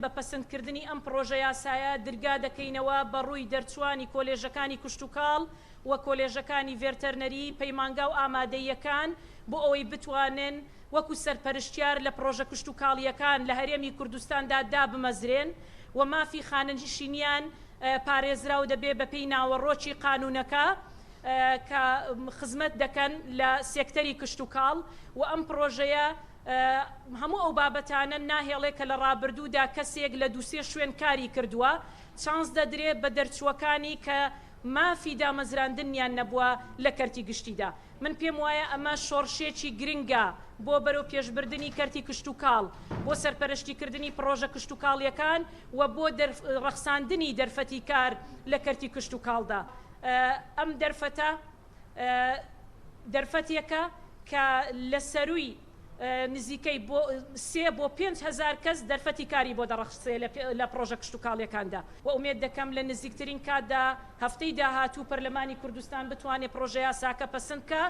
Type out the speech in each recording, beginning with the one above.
بە پەسەندکردنی ئەم پرۆژە یاسایە درگا دەکەینەوە بە ڕووی دەرچوانی کۆلێژەکانی کشتتوکاڵ و کۆلێژەکانی ڤێرتەرنەری پەیمانگا و ئامادەیەکان بۆ ئەوەی بتوانن وەکو سەرپەرشتیار لە پرۆژە کشتتوکاڵیەکان لە هەرێمی کوردستاندا دابمەزرێن و مافی خانەنشینیان پارێزراو دەبێ بە پێی ناوەڕۆکی قانونەکە کە خزمەت دەکەن لە سێکتەری کشتتوکاڵ و ئەم پرۆژەیە هەموو ئەو بابەتانە ناهێڵێ کە لە ڕابردوودا کەسێک لە دووسێ شوێن کاری کردووە چانس دەدرێت بە دەرچووەکانی کە مافی دامەزراندنیان نەبووە لە کەرتی گشتیدا. من پێم وایە ئەمە شۆڕشێکی گرنگە بۆ بەرەو پێشبردننی کەرتی کشتتوکاڵ بۆ سەرپەرشتیکردنی پرۆژە کشتتوکاڵیەکان و بۆ ڕەخساندنی دەرفەتی کار لە کەرتی کشتتوکاڵدا. ئەم دەرفەتێکە کە لە سەرووی نزیکەی بۆ 3 بۆ 5,000 کەس دەرفەتی کاری بۆ دەڕەخسێ لە پرۆژە کشتتوکاڵیەکاندا و ئومێد دەکەم لە نزیکترین کاتدا هەفتەی داهاتوو پەرلەمانی کوردستان بتوانێت پرۆژە یاساکە پەسەندکە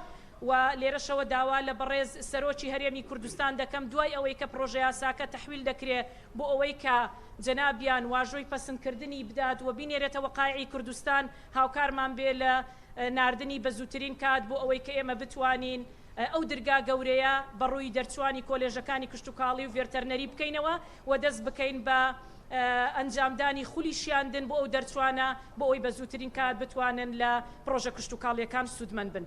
و لێرەشەوە داوا لە بەڕێز سەرۆکی هەرێمی کوردستان دەکەم دوای ئەوەی کە پرۆژە یاساکە تەحویل دەکرێت بۆ ئەوەی کە جەنابیان واژۆی پەسەندکردنی بدات و بینێرێتەوە قایعی کوردستان هاوکارمان بێ لە ناردنی بە زووترین کات بۆ ئەوەی کە ئێمە بتوانین ئەو درگا گەورەیە بەڕووی دەرچوانی کۆلێژەکانی کشتتوکاڵی و ڤێرتەرنەری بکەینەوە و دەست بکەین بە ئەنجامدانی خولی شیاندن بۆ ئەو دەرچوانە بۆ ئەوی بە زووترین کات بتوانن لە پرۆژە کشتتوکاڵیەکان سوودمەند بن.